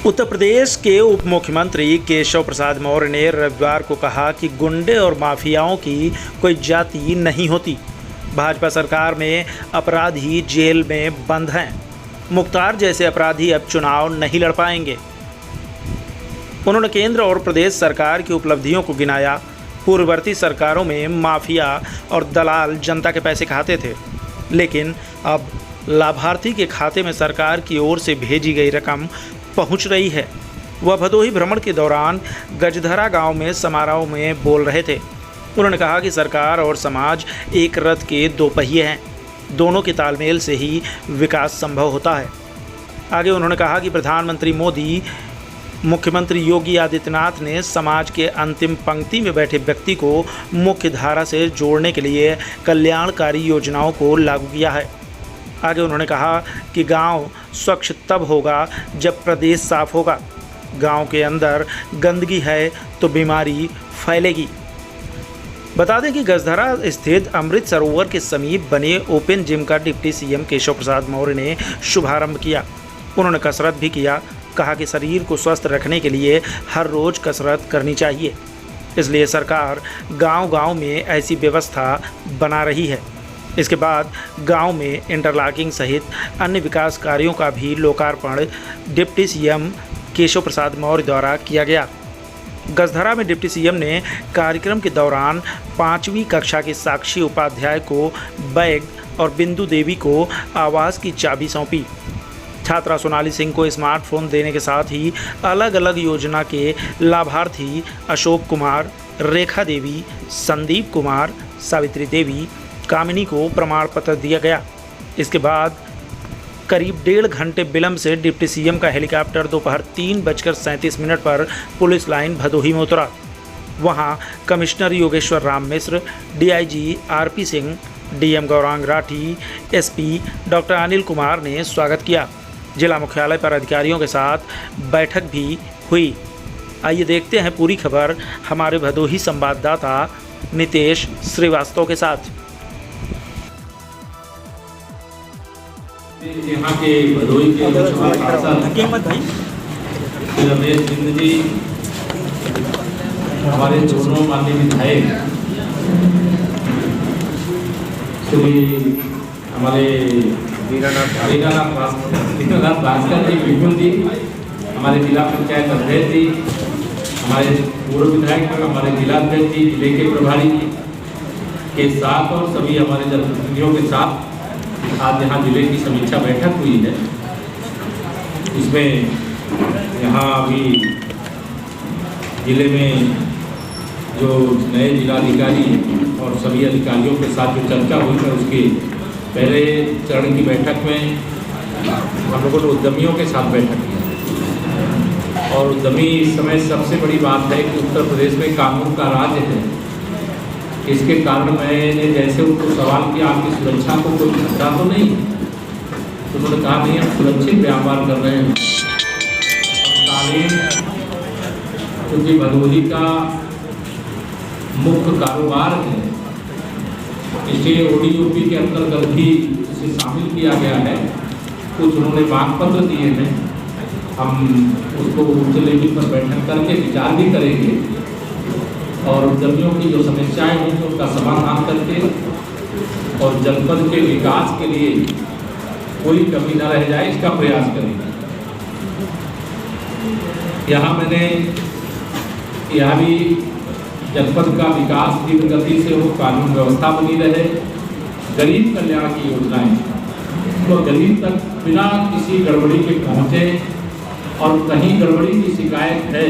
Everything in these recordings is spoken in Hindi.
उत्तर प्रदेश के उप मुख्यमंत्री केशव प्रसाद मौर्य ने रविवार को कहा कि गुंडे और माफियाओं की कोई जाति नहीं होती। भाजपा सरकार में अपराधी जेल में बंद हैं। मुख्तार जैसे अपराधी अब चुनाव नहीं लड़ पाएंगे। उन्होंने केंद्र और प्रदेश सरकार की उपलब्धियों को गिनाया। पूर्ववर्ती सरकारों में माफिया और दलाल जनता के पैसे खाते थे, लेकिन अब लाभार्थी के खाते में सरकार की ओर से भेजी गई रकम पहुंच रही है। वह भदोही भ्रमण के दौरान गजधरा गांव में समारोह में बोल रहे थे। उन्होंने कहा कि सरकार और समाज एक रथ के दो पहिए हैं, दोनों के तालमेल से ही विकास संभव होता है। आगे उन्होंने कहा कि प्रधानमंत्री मोदी, मुख्यमंत्री योगी आदित्यनाथ ने समाज के अंतिम पंक्ति में बैठे व्यक्ति को मुख्य धारा से जोड़ने के लिए कल्याणकारी योजनाओं को लागू किया है। आगे उन्होंने कहा कि गांव स्वच्छ तब होगा जब प्रदेश साफ होगा। गांव के अंदर गंदगी है तो बीमारी फैलेगी। बता दें कि गजधरा स्थित अमृत सरोवर के समीप बने ओपन जिम का डिप्टी सीएम केशव प्रसाद मौर्य ने शुभारंभ किया। उन्होंने कसरत भी किया। कहा कि शरीर को स्वस्थ रखने के लिए हर रोज़ कसरत करनी चाहिए, इसलिए सरकार गांव-गांव में ऐसी व्यवस्था बना रही है। इसके बाद गांव में इंटरलॉकिंग सहित अन्य विकास कार्यों का भी लोकार्पण डिप्टी सीएम केशव प्रसाद मौर्य द्वारा किया गया। गजधरा में डिप्टी सीएम ने कार्यक्रम के दौरान 5वीं कक्षा के साक्षी उपाध्याय को बैग और बिंदु देवी को आवास की चाबी सौंपी। छात्रा सोनाली सिंह को स्मार्टफोन देने के साथ ही अलग अलग योजना के लाभार्थी अशोक कुमार, रेखा देवी, संदीप कुमार, सावित्री देवी, कामिनी को प्रमाण पत्र दिया गया। इसके बाद करीब 1.5 घंटे विलंब से डिप्टी सीएम का हेलीकॉप्टर दोपहर 3:37 पर पुलिस लाइन भदोही में उतरा। वहां commissioner Yogeshwar Ram Mishra, DIG RP Singh, DM Gaurang Rathi, SP doctor Anil Kumar ने स्वागत किया। जिला मुख्यालय पर अधिकारियों के साथ बैठक भी हुई। आइए देखते हैं पूरी खबर हमारे भदोही संवाददाता नितेश श्रीवास्तव के साथ। यहाँ के भदोही के रमेश बिंद जी, हमारे दोनों माननीय विधायक श्री हमारे वीरानाथ भास्कर जी, विपुल जी, हमारे जिला पंचायत अध्यक्ष जी, हमारे पूर्व विधायक, हमारे जिला अध्यक्ष जी, जिले के प्रभारी के साथ और सभी हमारे जनप्रतिनिधियों के साथ आज यहाँ जिले की समीक्षा बैठक हुई है। इसमें यहाँ अभी जिले में जो नए जिलाधिकारी और सभी अधिकारियों के साथ जो चर्चा हुई है, उसके पहले चरण की बैठक में हम लोगों ने उद्यमियों के साथ बैठक की। और उद्यमी इस समय सबसे बड़ी बात है कि उत्तर प्रदेश में कानून का राज है। इसके कारण मैंने जैसे उनको सवाल किया, आपकी सुरक्षा को कोई खतरा तो नहीं? तो उन्होंने कहा नहीं, हम सुरक्षित व्यापार कर रहे हैं। क्योंकि भदोही का मुख्य कारोबार है, इसलिए ओडीओपी के अंतर्गत भी इसे शामिल किया गया है। कुछ उन्होंने मांग पत्र दिए हैं, हम उसको उच्च लेवल पर बैठक करके विचार भी करेंगे और उद्यमियों की जो समस्याएं होंगी उनका समाधान करके और जनपद के विकास के लिए कोई कमी न रह जाए, इसका प्रयास करेंगे। यहाँ मैंने यह भी जनपद का विकास तीव्र गति से हो, कानून व्यवस्था बनी रहे, गरीब कल्याण की योजनाएं तो गरीब तक बिना किसी गड़बड़ी के पहुँचे, और कहीं गड़बड़ी की शिकायत है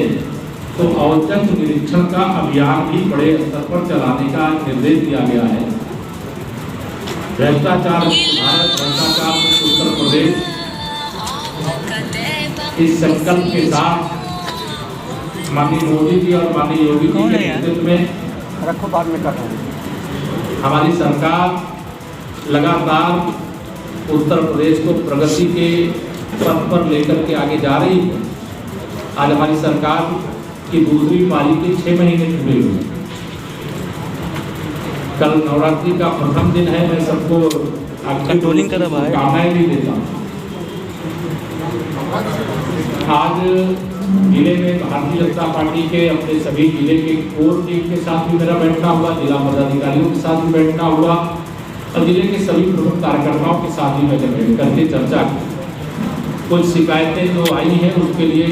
तो औचक निरीक्षण का अभियान भी बड़े स्तर पर चलाने का निर्देश दिया गया है। भ्रष्टाचार भारत, भ्रष्टाचार मुक्त उत्तर प्रदेश, इस संकल्प के साथ माननीय मोदी जी और माननीय योगी जी के नेतृत्व में हमारी सरकार लगातार उत्तर प्रदेश को प्रगति के पथ पर लेकर के आगे जा रही है। आज हमारी सरकार की दूसरी पारी के 6 महीने पूरे हुए। कल नवरात्रि का प्रथम दिन है। मैं सबको कामनाएं भी देता हूँ। आज जिले में भारतीय जनता पार्टी के अपने सभी जिले के कोर टीम के साथ भी मेरा बैठना हुआ, जिला पदाधिकारियों के साथ भी बैठना हुआ और जिले के सभी प्रमुख कार्यकर्ताओं के साथ भी मैं बैठ करके चर्चा की। कुछ शिकायतें जो आई हैं उसके लिए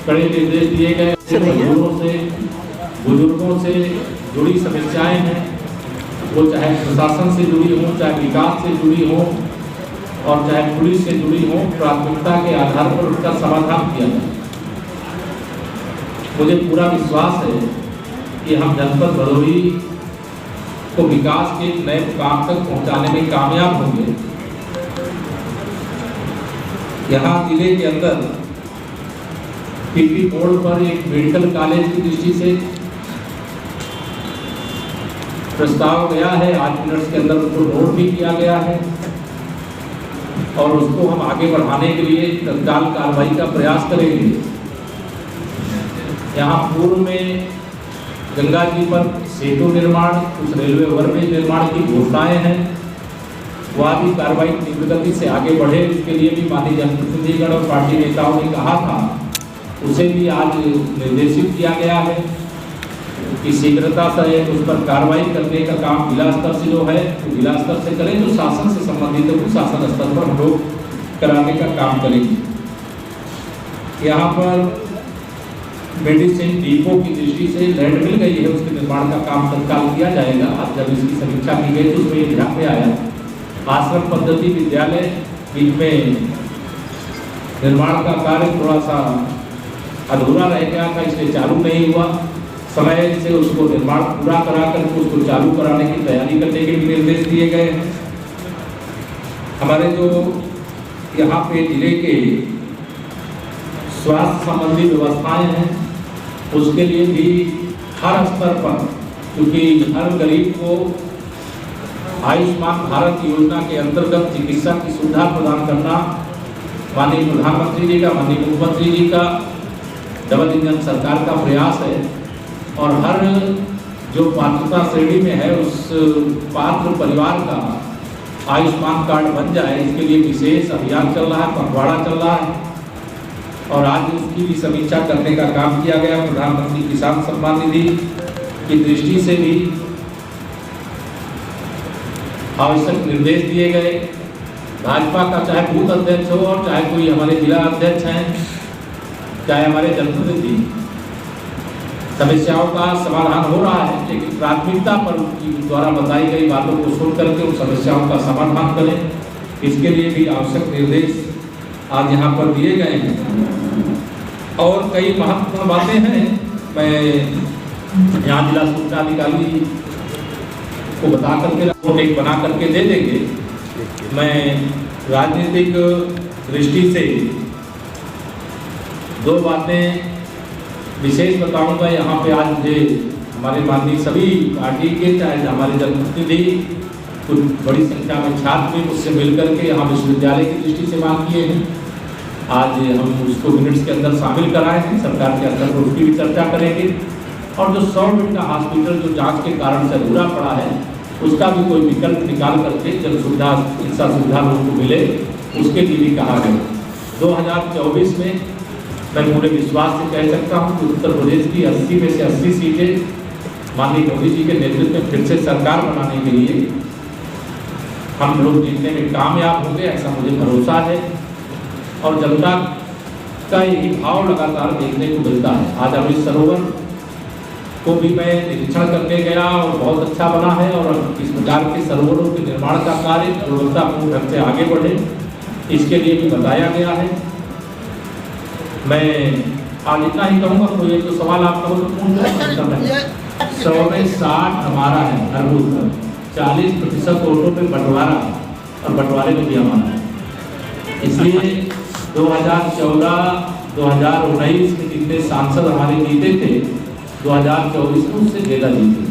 कड़े निर्देश दिए गए। बुजुर्गों से जुड़ी समस्याएं हैं, वो चाहे प्रशासन से जुड़ी हो, चाहे विकास से जुड़ी हो और चाहे पुलिस से जुड़ी हो, प्राथमिकता के आधार पर उसका समाधान किया जाए। मुझे पूरा विश्वास है कि हम जनपद भदोही को विकास के नए मुकाम तक पहुंचाने में कामयाब होंगे। यहाँ जिले के अंदर पीपी मोड़ पर एक मेडिकल कॉलेज की दृष्टि से प्रस्ताव गया है, 8 मिनट के अंदर उसको नोट भी किया गया है और उसको हम आगे बढ़ाने के लिए तत्काल कार्रवाई का प्रयास करेंगे। यहाँ पूर्व में गंगा जी पर सेतु निर्माण, कुछ रेलवे ओवरब्रिज निर्माण की घोषणाएं हैं, वह भी कार्रवाई तीव्र गति से आगे बढ़े, इसके लिए भी माननीय जनप्रतिनिधिगण और पार्टी नेताओं ने कहा था, उसे भी आज निर्देशित किया गया है कि शीघ्रता से उस पर कार्रवाई करने का काम जिला स्तर से जो है तो जिला स्तर से करें, जो शासन से संबंधित है वो शासन स्तर पर हम लोग कराने का काम करेंगे। यहाँ पर मेडिसिन डिपो की दृष्टि से लैंड मिल गई है, उसके निर्माण का काम तत्काल किया जाएगा। अब जब इसकी समीक्षा की गई तो उसमें ध्यान में आया आश्रम पद्धति विद्यालय इनमें निर्माण का कार्य थोड़ा सा अधूरा रह गया था, इसलिए चालू नहीं हुआ। समय से उसको निर्माण पूरा करा कर उसको चालू कराने की तैयारी करने के भी निर्देश दिए गए हैं। हमारे जो यहाँ पे जिले के स्वास्थ्य संबंधी व्यवस्थाएं हैं उसके लिए भी हर स्तर पर, क्योंकि हर गरीब को आयुष्मान भारत योजना के अंतर्गत चिकित्सा की सुविधा प्रदान करना माननीय प्रधानमंत्री जी का, माननीय मुख्यमंत्री जी का डबल इंजन सरकार का प्रयास है और हर जो पात्रता श्रेणी में है उस पात्र परिवार का आयुष्मान कार्ड बन जाए, इसके लिए विशेष अभियान चल रहा है, पखवाड़ा चल रहा है और आज उसकी भी समीक्षा करने का काम किया गया। प्रधानमंत्री किसान सम्मान निधि की दृष्टि से भी आवश्यक निर्देश दिए गए। भाजपा का चाहे बूथ अध्यक्ष हो और चाहे कोई हमारे जिला अध्यक्ष हैं, चाहे हमारे जनप्रतिनिधि, समस्याओं का समाधान हो रहा है, लेकिन प्राथमिकता पर उनकी द्वारा बताई गई बातों को सुन करके उन समस्याओं का समाधान करें, इसके लिए भी आवश्यक निर्देश आज यहाँ पर दिए गए हैं। और कई महत्वपूर्ण बातें हैं, मैं यहाँ जिला सूचना अधिकारी को बता करके रिपोर्ट एक बना करके दे देंगे। मैं राजनीतिक दृष्टि से 2 बातें विशेष बताऊंगा। यहाँ पे आज मुझे हमारे माननीय सभी पार्टी के, चाहे हमारे जनप्रतिनिधि, कुछ बड़ी संख्या में छात्र भी मुझसे मिलकर के यहाँ विश्वविद्यालय की दृष्टि से मांग किए हैं। आज हम उसको मिनट्स के अंदर शामिल कराए हैं, सरकार के अंदर उसकी भी चर्चा करेंगे और जो 100 बेड का हॉस्पिटल जो जांच के कारण से अधूरा पड़ा है उसका भी कोई विकल्प निकाल करके जन सुविधा, चिकित्सा सुविधा लोगों को मिले, उसके लिए भी कहा गया। 2024 में मैं पूरे विश्वास से कह सकता हूँ कि उत्तर प्रदेश की 80 में से 80 सीटें माननीय मोदी जी के नेतृत्व में फिर से सरकार बनाने के लिए हम लोग जीतने में कामयाब होंगे, ऐसा मुझे भरोसा है और जनता का यही भाव लगातार देखने को मिलता है। आज अमृत सरोवर को भी मैं निरीक्षण करके गया और बहुत अच्छा बना है और इस प्रकार के सरोवरों के निर्माण का कार्य गुणवत्तापूर्ण ढंग से आगे बढ़े, इसके लिए भी बताया गया है। मैं आज इतना ही कहूँगा, कोई एक तो सवाल आप कहो तो पूछ लें। 100 में 60 हमारा है हर बूथ पर, 40% वोटों पे बंटवारा और बंटवारे में भी हमारा है। इसलिए 2014-2019 में जितने सांसद हमारे जीते थे, 2024 में उससे ज़्यादा जीते।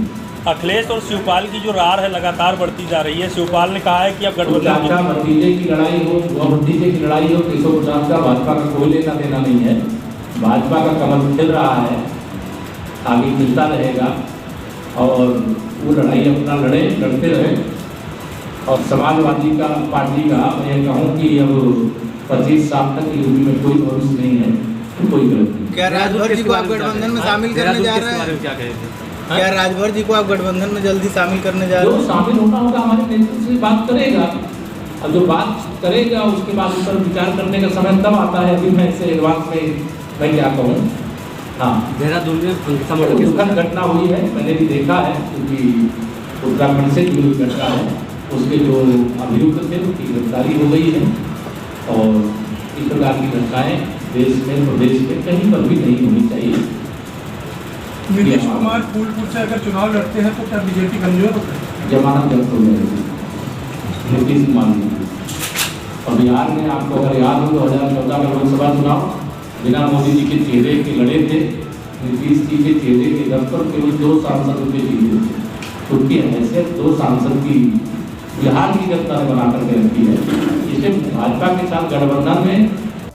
अखिलेश और शिवपाल की जो रार है लगातार बढ़ती जा रही है। शिवपाल ने कहा है कि अब गठबंधन, चाचा भतीजे की लड़ाई हो, भतीजे की लड़ाई हो, 350 का भाजपा का कोई लेना देना नहीं है। भाजपा का कमल खिल रहा है, आगे खिलता रहेगा और वो लड़ाई अपना लड़ते रहे। और समाजवादी का पार्टी का मैं कहूँ कि अब 25 साल तक यूपी में कोई भविष्य नहीं है। तो कोई गलत नहीं। क्या राजभर जी को आप गठबंधन में शामिल करने जा रहे हैं? क्या कहेंगे? क्या राजभर जी को आप गठबंधन में जल्दी शामिल करने जा रहे जो हैं? शामिल होना होगा हमारे नेतृत्व से बात करेगा, और जो बात करेगा उसके बाद उस पर विचार करने का समय तब आता है। अभी मैं इससे एडवांस में मैं क्या कहूँ। हाँ, देहरादून में अंकिता तो दुखद घटना हुई है, मैंने भी देखा है, क्योंकि उत्तराखंड से जुड़ी हुई घटना है। उसके जो अभियुक्त थे उनकी गिरफ्तारी हो गई है, और इस प्रकार की घटनाएं देश में प्रदेश में कहीं पर भी नहीं होनी चाहिए। नीतीश कुमार फूलपुर से अगर चुनाव लड़ते हैं तो क्या बीजेपी कमजोर होता है? जमानत जब्त हो जाएगी नीतीश कुमार जी। और बिहार में आपको अगर याद हो 2014 का लोकसभा चुनाव बिना मोदी जी के चेहरे के लड़े थे। नीतीश जी के चेहरे के दम पर केवल 2 सांसद उनके जीते थे। उनकी हैसियत 2 सांसद की बिहार की जनता ने बनाकर के रखी है। इसलिए भाजपा के साथ गठबंधन में